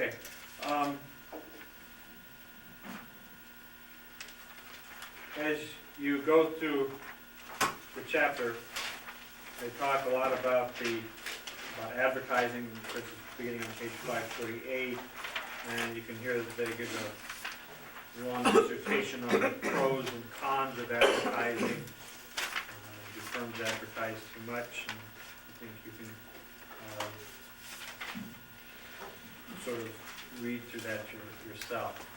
Okay. As you go through the chapter, they talk a lot about advertising, which is beginning on page 548, and you can hear that they give a long dissertation on the pros and cons of advertising. Do firms advertise too much? And I think you can sort of read through that yourself.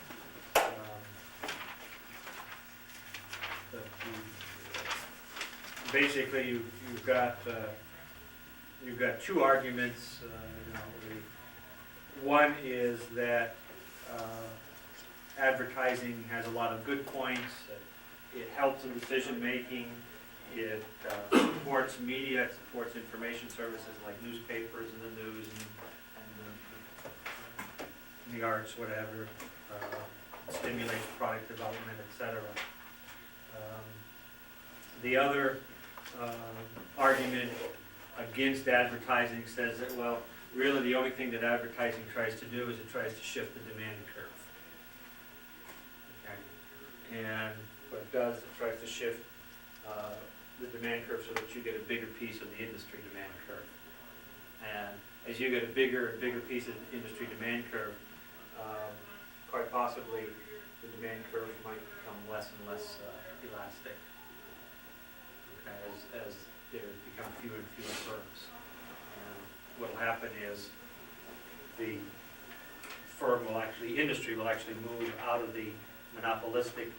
Basically, you've got two arguments. One is that advertising has a lot of good points. It helps in decision making. It supports media. It supports information services like newspapers and the news and the arts, whatever. Stimulates product development, etc. The other argument against advertising says that, well, really the only thing that advertising tries to do is it tries to shift the demand curve. Okay. And what it does, it tries to shift the demand curve so that you get a bigger piece of the industry demand curve. And as you get a bigger and bigger piece of the industry demand curve, quite possibly the demand curve might become less and less elastic, okay, as there become fewer and fewer firms. And what will happen is the industry will actually move out of the monopolistic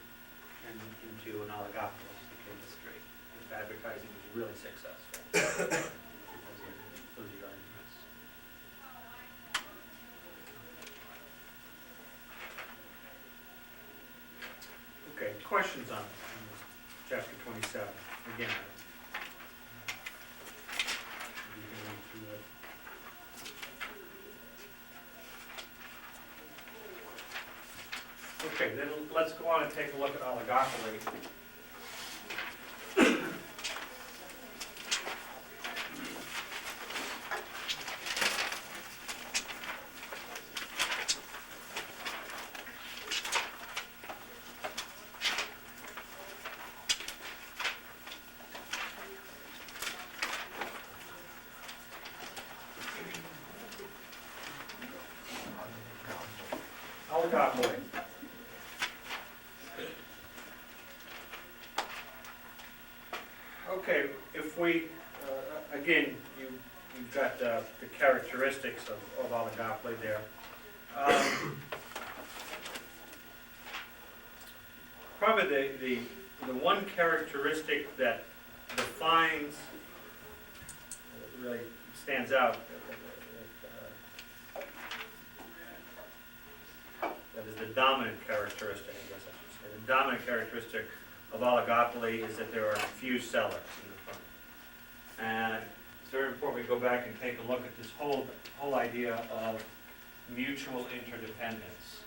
and into an oligopolistic industry if advertising is really successful. Those are your arguments. Okay, questions on this chapter 27. Again, you can read through it. Okay, then let's go on and take a look at oligopoly. Oligopoly. Okay, if we, again, you've got the characteristics of oligopoly there. Probably the one characteristic that defines, really stands out, that is the dominant characteristic, I guess I should say. The dominant characteristic of oligopoly is that there are few sellers in the firm. And it's very important we go back and take a look at this whole idea of mutual interdependence.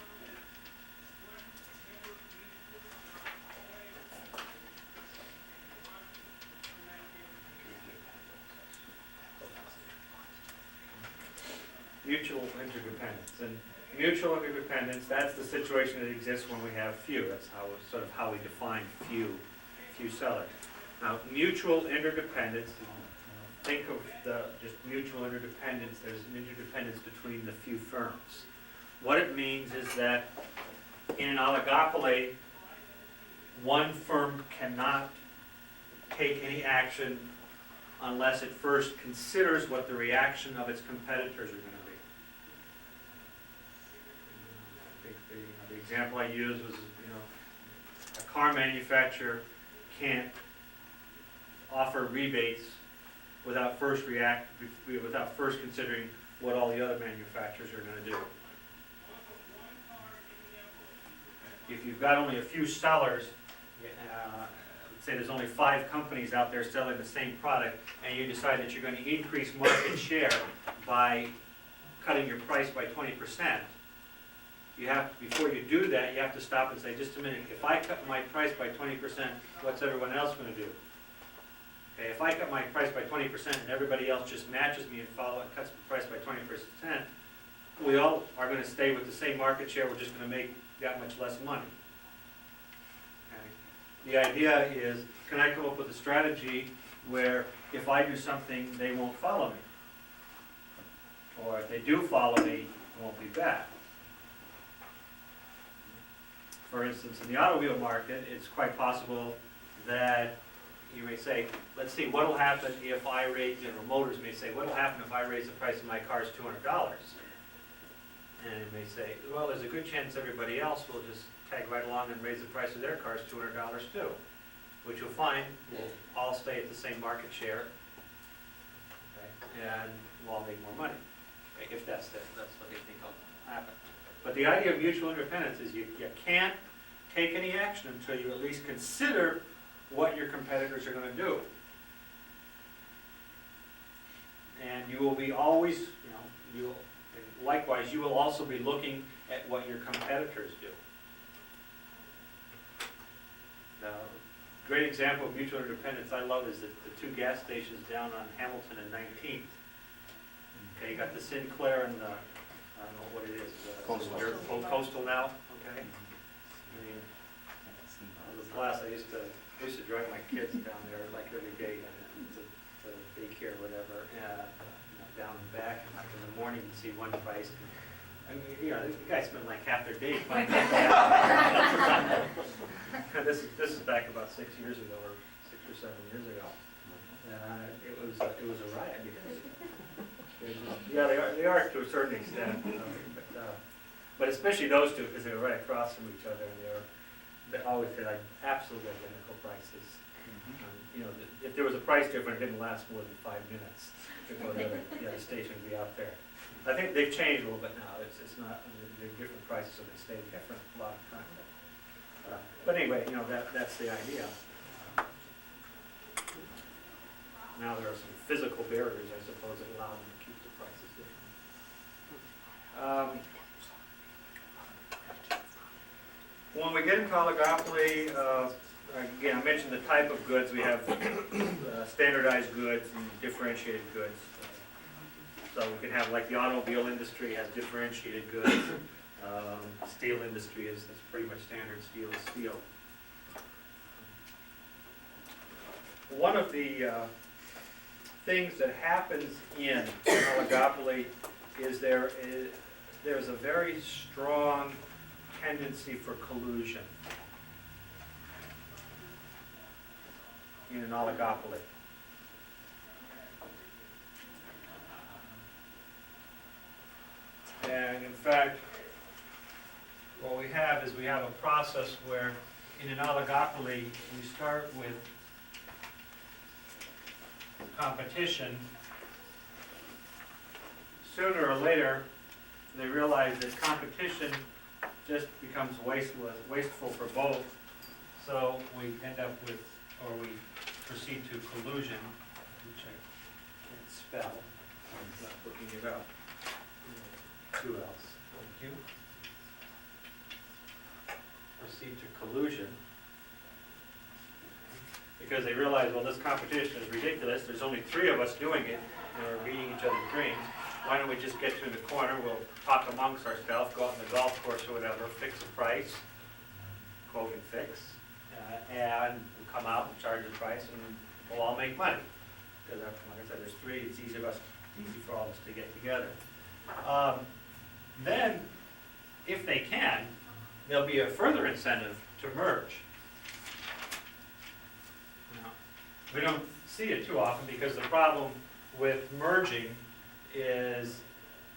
Mutual interdependence. And mutual interdependence, that's the situation that exists when we have few. That's how we define few sellers. Now, mutual interdependence, think of just mutual interdependence, there's an interdependence between the few firms. What it means is that in an oligopoly, one firm cannot take any action unless it first considers what the reaction of its competitors are going to be. The example I used was, a car manufacturer can't offer rebates without first considering what all the other manufacturers are going to do. If you've got only a few sellers, let's say there's only 5 companies out there selling the same product, and you decide that you're going to increase market share by cutting your price by 20%, before you do that, you have to stop and say, just a minute, if I cut my price by 20%, what's everyone else going to do? Okay, if I cut my price by 20% and everybody else just matches me and cuts the price by 20%, we all are gonna stay with the same market share, we're just gonna make that much less money. Okay? The idea is, can I come up with a strategy where if I do something, they won't follow me? Or if they do follow me, it won't be bad. For instance, in the automobile market, it's quite possible that you may say, let's see, what'll happen if I raise, General Motors may say, what'll happen if I raise the price of my cars $200? And it may say, well, there's a good chance everybody else will just tag right along and raise the price of their cars $200 too. Which you'll find will all stay at the same market share, okay, and we'll all make more money, okay, if that's what they think will happen. But the idea of mutual independence is you can't take any action until you at least consider what your competitors are going to do. And you will be always, and likewise, you will also be looking at what your competitors do. Now, great example of mutual interdependence I love is the two gas stations down on Hamilton and 19th. Okay, you got the Sinclair and the, I don't know what it is, Coastal now, okay? I mean, it was a blast. I used to drive my kids down there like every day to daycare or whatever, and down and back, and like in the morning you see one price. I mean, the guys spend like half their day finding that. This is back about 6 years ago, or 6 or 7 years ago. It was a riot because they are to a certain extent, but especially those two because they were right across from each other, and they always had like absolutely identical prices. If there was a price difference, it didn't last more than 5 minutes before the other station would be out there. I think they've changed a little bit now. It's not, they're different prices, so they stay different a lot of time. But anyway, that's the idea. Now there are some physical barriers, I suppose, that allow them to keep the prices different. When we get into oligopoly, again, I mentioned the type of goods. We have standardized goods and differentiated goods. So we can have, like the automobile industry has differentiated goods. Steel industry is pretty much standard steel is steel. One of the things that happens in oligopoly is there's a very strong tendency for collusion in an oligopoly. And in fact, what we have is we have a process where in an oligopoly we start with competition. Sooner or later they realize that competition just becomes wasteful for both. So we end up with, or we proceed to collusion, which I can't spell. I'm not looking it up. 2 L's. Thank you. Proceed to collusion. Because they realize, well, this competition is ridiculous. There's only 3 of us doing it, and we're beating each other's dreams. Why don't we just get to the corner, we'll talk amongst ourselves, go out on the golf course or whatever, fix a price, quote and fix, and we'll come out and charge the price, and we'll all make money. Because like I said, there's 3, it's easy for all of us to get together. Then, if they can, there'll be a further incentive to merge. Now, we don't see it too often because the problem with merging is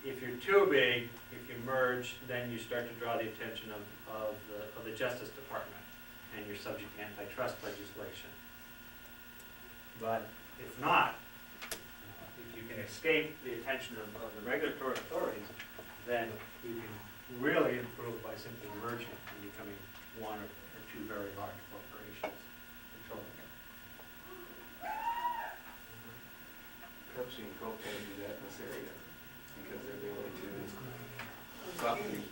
if you're too big, if you merge, then you start to draw the attention of the Justice Department, and you're subject to antitrust legislation. But if not, if you can escape the attention of the regulatory authorities, then you can really improve by simply merging and becoming 1 or 2 very large corporations controlling it. Pepsi and Coke can't do that in this area because they're the only 2 companies,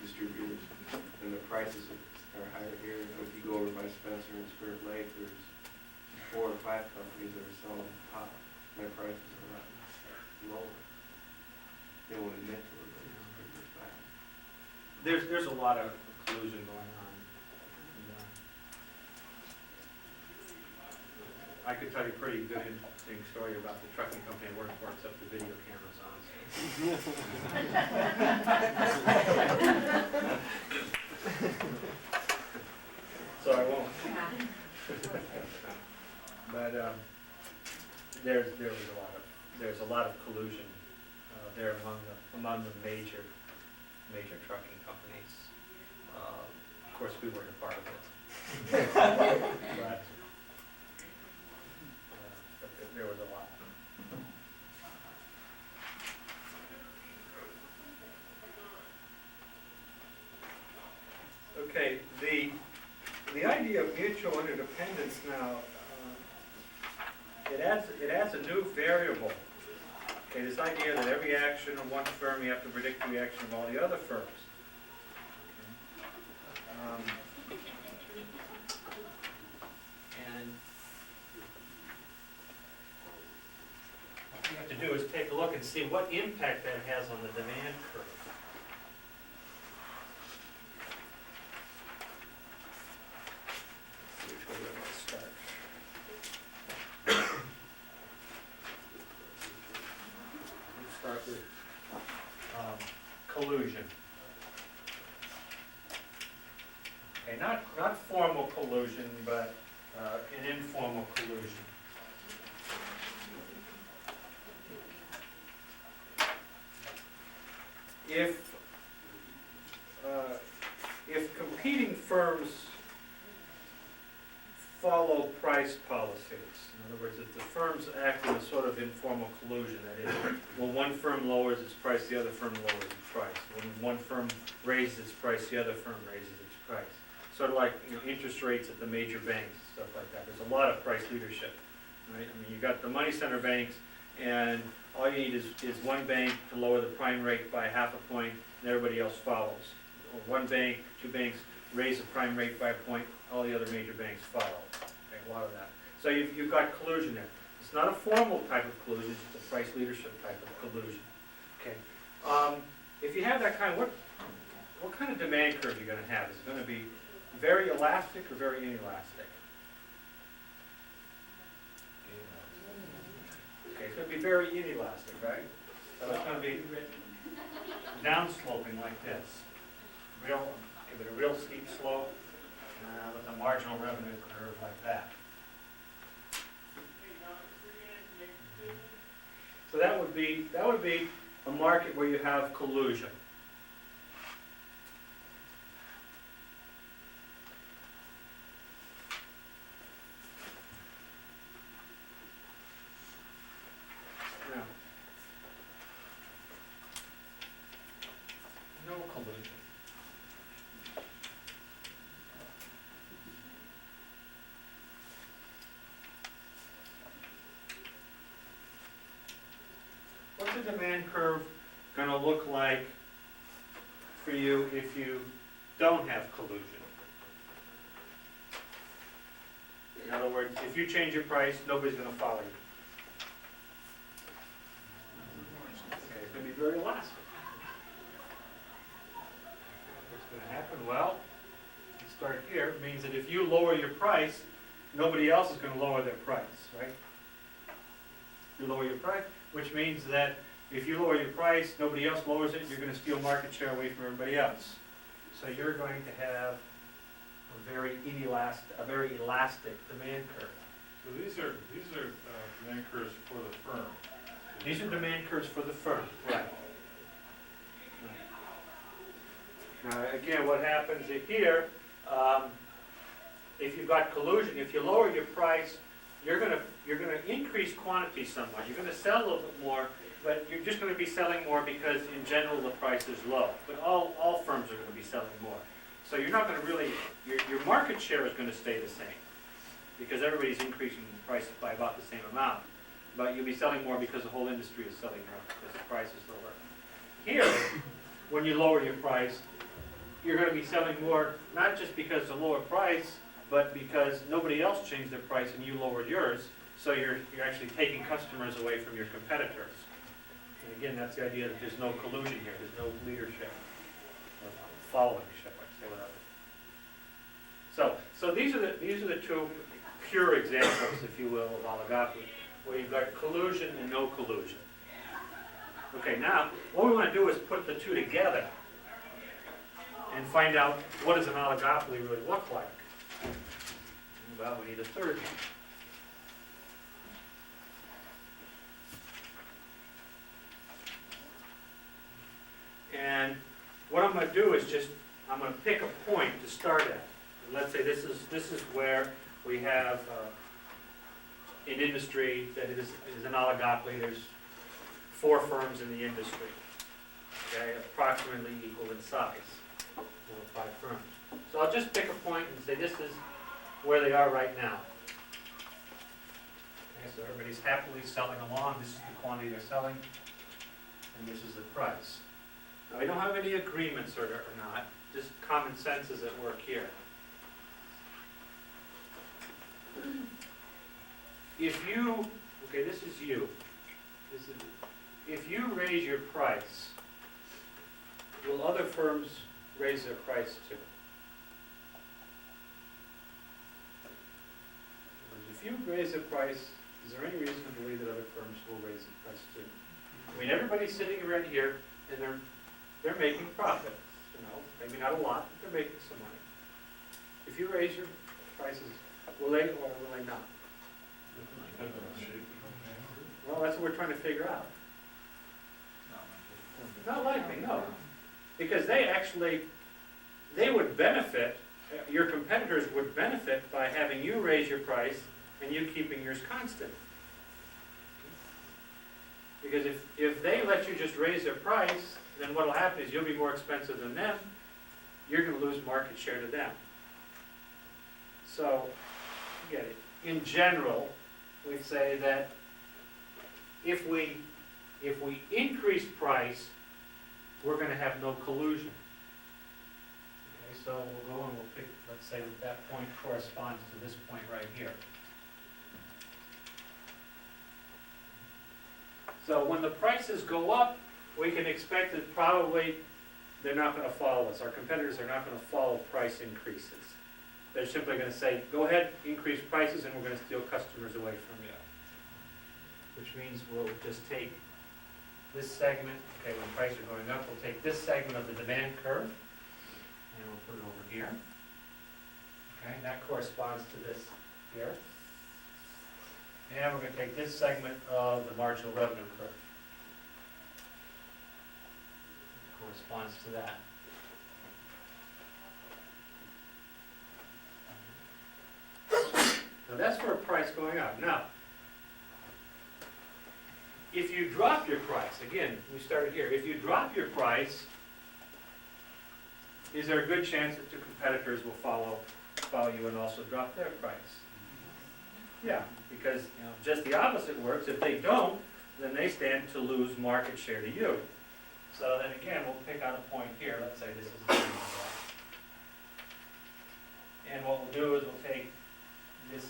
distributors, and the prices are higher here. If you go over by Spencer and Spirit Lake, there's 4 or 5 companies that are selling pop. Their prices are a lot lower. They won't admit to it. there's a lot of collusion going on. And, I could tell you a pretty good, interesting story about the trucking company I work for, except the video camera's on. So I won't. But there's a lot of collusion there among the major trucking companies. Of course, we weren't a part of it. But there was a lot. Okay, the idea of mutual interdependence now, it adds a new variable. Okay, this idea that every action of one firm, you have to predict the reaction of all the other firms. And what you have to do is take a look and see what impact that has on the demand curve. Which way do I want to start? Let's start with collusion. Okay, not formal collusion, but an informal collusion. If competing firms follow price policies, in other words, if the firms act in a sort of informal collusion, that is, when one firm lowers its price, the other firm lowers its price. When one firm raises its price, the other firm raises its price. Sort of like, interest rates at the major banks, stuff like that. There's a lot of price leadership, right? I mean, you got the money center banks, and all you need is one bank to lower the prime rate by half a point, and everybody else follows. Or one bank, two banks raise the prime rate by a point, all the other major banks follow. Okay, a lot of that. So you've got collusion there. It's not a formal type of collusion, it's a price leadership type of collusion. Okay. If you have that kind of, what kind of demand curve are you going to have? Is it going to be very elastic or very inelastic? Okay, it's going to be very inelastic, right? So it's going to be downsloping like this. Give it a real steep slope with a marginal revenue curve like that. So that would be a market where you have collusion. Now, no collusion. What's the demand curve going to look like for you if you don't have collusion? In other words, if you change your price, nobody's going to follow you. Okay, it's going to be very elastic. What's going to happen? Well, you start here. It means that if you lower your price, nobody else is going to lower their price, right? You lower your price, which means that if you lower your price, nobody else lowers it, you're going to steal market share away from everybody else. So you're going to have a very elastic demand curve. So these are demand curves for the firm. These are demand curves for the firm. Right. Now again, what happens here, if you've got collusion, if you lower your price, you're going to increase quantity somewhat. You're going to sell a little bit more, but you're just going to be selling more because in general the price is low. But all firms are going to be selling more. So you're not going to really, your market share is going to stay the same because everybody's increasing the price by about the same amount. But you'll be selling more because the whole industry is selling more because the price is lower. Here, when you lower your price, you're going to be selling more, not just because of the lower price, but because nobody else changed their price and you lowered yours, so you're actually taking customers away from your competitors. And again, that's the idea that there's no collusion here, there's no leadership. following shipment, say whatever. So these are the two pure examples, if you will, of oligopoly, where you've got collusion and no collusion. Okay, now, what we want to do is put the two together and find out what does an oligopoly really look like. Well, we need a third one. And what I'm going to do is I'm going to pick a point to start at. And let's say this is where we have an industry that is an oligopoly. There's 4 firms in the industry, okay, approximately equal in size, 4 or 5 firms. So I'll just pick a point and say this is where they are right now. Okay, so everybody's happily selling along. This is the quantity they're selling, and this is the price. Now, we don't have any agreements or not, just common sense is at work here. If you, okay, this is you. If you raise your price, will other firms raise their price too? If you raise the price, is there any reason to believe that other firms will raise the price too? I mean, everybody's sitting around here and they're making profit, maybe not a lot, but they're making some money. If you raise your prices, will they or will they not? Well, that's what we're trying to figure out. Not likely, no. Because they would benefit, your competitors would benefit by having you raise your price and you keeping yours constant. Because if they let you just raise their price, then what will happen is you'll be more expensive than them, you're going to lose market share to them. So, get it. In general, we say that if we increase price, we're going to have no collusion. Okay, so we'll go and we'll pick, let's say that point corresponds to this point right here. So when the prices go up, we can expect that probably they're not going to follow us. Our competitors are not going to follow price increases. They're simply going to say, go ahead, increase prices, and we're going to steal customers away from you. Which means we'll just take this segment, okay, when prices are going up, we'll take this segment of the demand curve, and we'll put it over here. Okay, that corresponds to this here. And we're going to take this segment of the marginal revenue curve. Corresponds to that. Now that's for a price going up. Now, if you drop your price, again, we started here, if you drop your price, is there a good chance that your competitors will follow you and also drop their price? Yeah, because just the opposite works. If they don't, then they stand to lose market share to you. So then again, we'll pick out a point here. Let's say this is the same as that. And what we'll do is we'll take this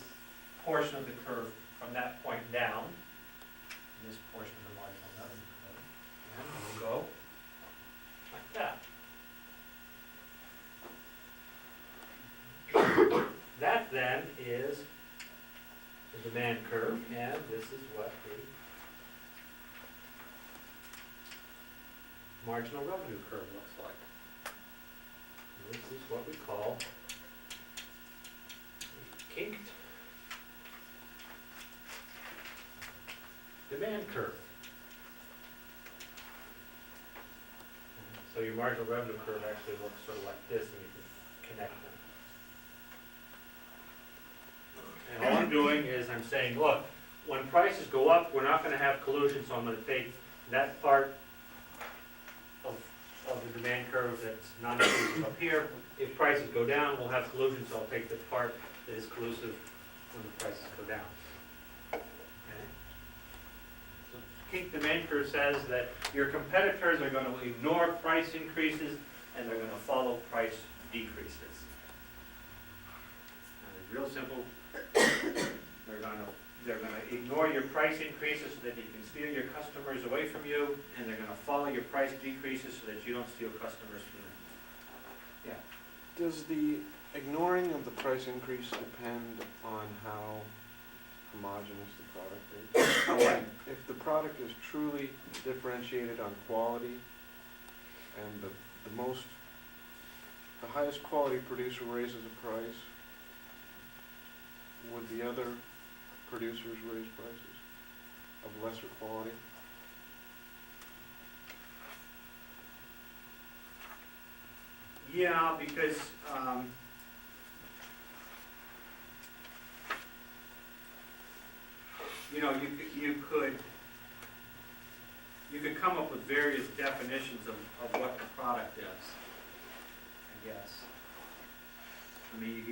portion of the curve from that point down, and this portion of the marginal revenue curve, and we'll go like that. That then is the demand curve, and this is what the marginal revenue curve looks like. This is what we call the kinked demand curve. So your marginal revenue curve actually looks sort of like this, and you can connect them. And all I'm doing is I'm saying, look, when prices go up, we're not going to have collusion, so I'm going to take that part of the demand curve that's non-collusive up here. If prices go down, we'll have collusion, so I'll take the part that is collusive when the prices go down. Okay? So kink demand curve says that your competitors are going to ignore price increases and they're going to follow price decreases. And it's real simple. They're going to ignore your price increases so that you can steal your customers away from you, and they're going to follow your price decreases so that you don't steal customers from them. Does the ignoring of the price increase depend on how homogeneous the product is? If the product is truly differentiated on quality and the highest quality producer raises a price, would the other producers raise prices of lesser quality? Yeah, because, you know, you could come up with various definitions of what the product is, I guess. I mean,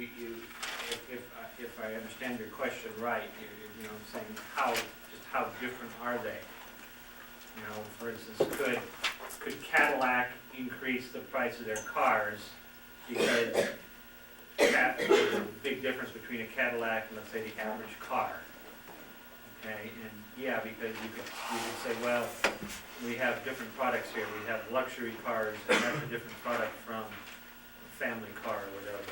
if I understand your question right, you know, I'm saying just how different are they? You know, for instance, could Cadillac increase the price of their cars because there's a big difference between a Cadillac and, let's say, the average car? Okay, and yeah, because you could say, well, we have different products here. We have luxury cars, and that's a different product from a family car or whatever.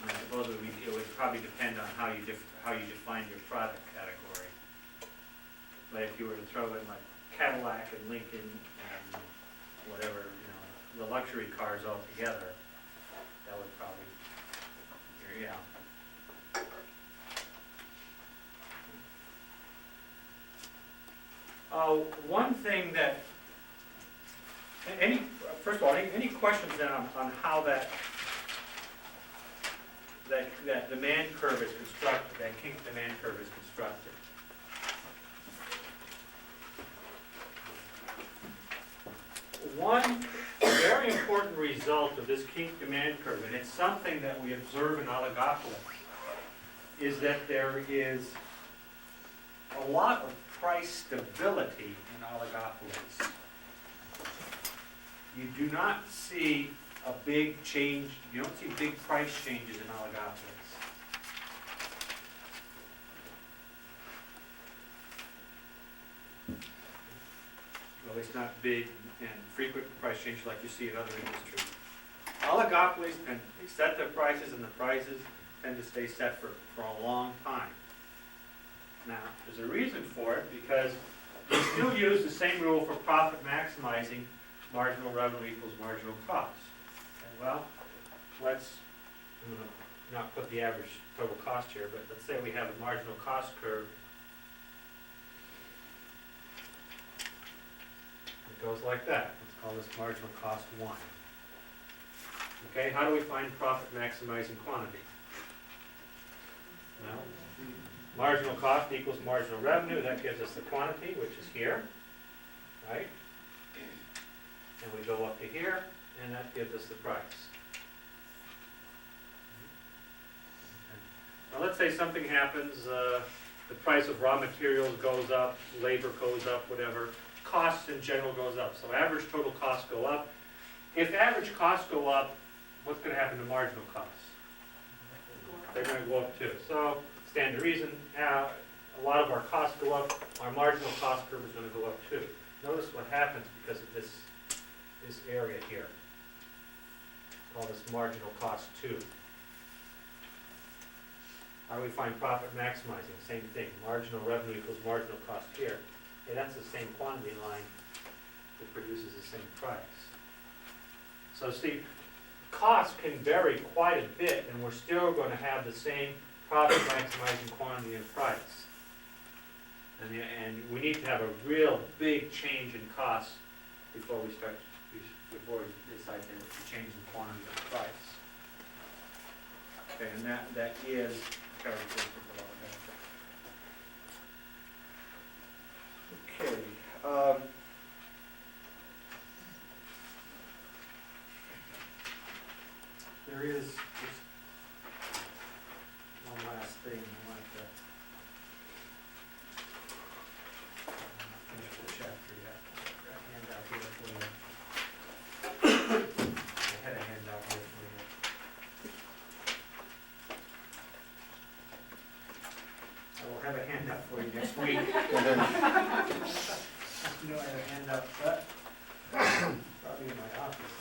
And I suppose it would probably depend on how you define your product category. But if you were to throw in like Cadillac and Lincoln and whatever, you know, the luxury cars all together, that would probably, yeah. One thing that, first of all, any questions then on how that demand curve is constructed, that kink demand curve is constructed? One very important result of this kink demand curve, and it's something that we observe in oligopolies, is that there is a lot of price stability in oligopolies. You do not see a big change, you don't see big price changes in oligopolies. Well, at least not big and frequent price changes like you see in other industries. Oligopolies tend to set their prices, and the prices tend to stay set for a long time. Now, there's a reason for it, because we still use the same rule for profit maximizing: marginal revenue equals marginal cost. Okay, well, let's not put the average total cost here, but let's say we have a marginal cost curve. It goes like that. Let's call this marginal cost 1. Okay, how do we find profit maximizing quantity? Well, marginal cost equals marginal revenue. That gives us the quantity, which is here, right? And we go up to here, and that gives us the price. Now let's say something happens, the price of raw materials goes up, labor goes up, whatever. Costs in general goes up, so average total costs go up. If average costs go up, what's going to happen to marginal costs? They're going to go up too. So, stand to reason, a lot of our costs go up, our marginal cost curve is going to go up too. Notice what happens because of this area here. Call this marginal cost 2. How do we find profit maximizing? Same thing. Marginal revenue equals marginal cost here. Okay, that's the same quantity line that produces the same price. So see, costs can vary quite a bit, and we're still going to have the same profit maximizing quantity and price. And we need to have a real big change in costs before we decide to change the quantity and price. Okay, and that is characteristic of all that. Okay. There is just one last thing I want to finish the chapter yet. I've got a handout here for you. I had a handout here for you. I will have a handout for you next week. You know, I have a handout, but probably in my office.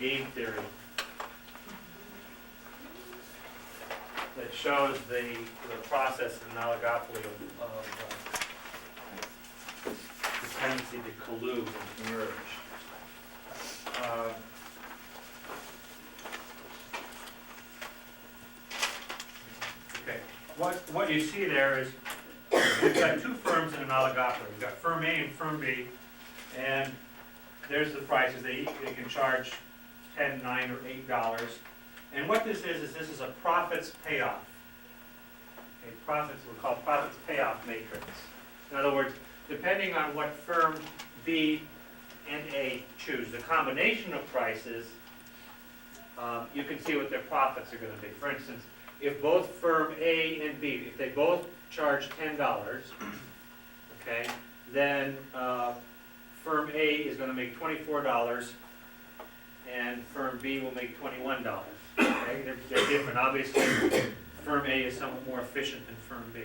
game theory that shows the process in an oligopoly of the tendency to collude and merge. Okay, what you see there is we've got two firms in an oligopoly. We've got firm A and firm B, and there's the prices. They can charge $10, $9, or $8. And what this is this is a profits payoff. Okay, profits, we call profits payoff matrix. In other words, depending on what firm B and A choose, the combination of prices, you can see what their profits are going to be. For instance, if both firm A and B, if they both charge $10, okay, then firm A is going to make $24, and firm B will make $21. Okay, they're different. Obviously, firm A is somewhat more efficient than firm B.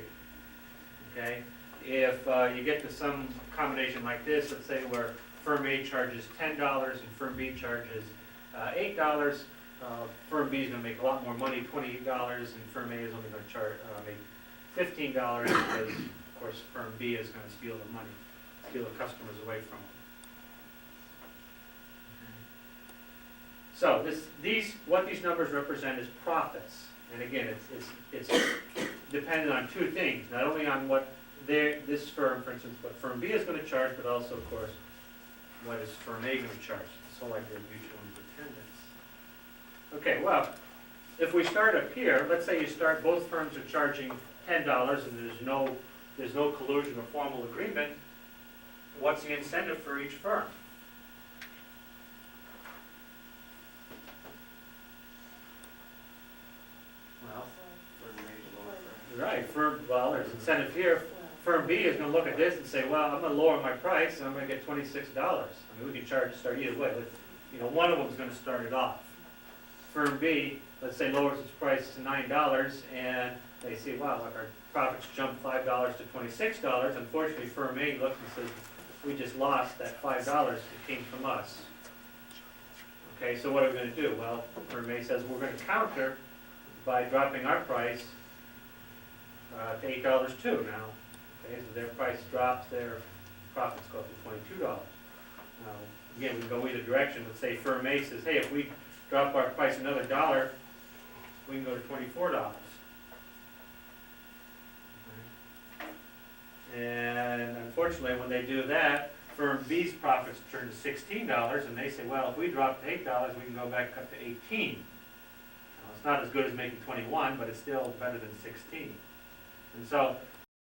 Okay, if you get to some combination like this, let's say where firm A charges $10 and firm B charges $8, firm B is going to make a lot more money, $28, and firm A is only going to make $15 because, of course, firm B is going to steal the money, steal the customers away from them. So what these numbers represent is profits, and again, it's dependent on two things, not only on what this firm, for instance, what firm B is going to charge, but also, of course, what is firm A going to charge. So like their mutual independence. Okay, well, if we start up here, let's say both firms are charging $10, and there's no collusion or formal agreement. What's the incentive for each firm? Well, right, well, there's incentive here. Firm B is going to look at this and say, well, I'm going to lower my price and I'm going to get $26. I mean, we can start either way, but one of them is going to start it off. Firm B, let's say, lowers its price to $9, and they say, wow, look, our profits jumped $5 to $26. Unfortunately, firm A looks and says, we just lost that $5 that came from us. Okay, so what are we going to do? Well, firm A says, we're going to counter by dropping our price to $8 too now. Okay, so their price drops, their profits go up to $22. Now, again, we can go either direction. Let's say firm A says, hey, if we drop our price another $1, we can go to $24. And unfortunately, when they do that, firm B's profits turn to $16, and they say, well, if we drop to $8, we can go back up to $18. Now, it's not as good as making 21, but it's still better than 16. And so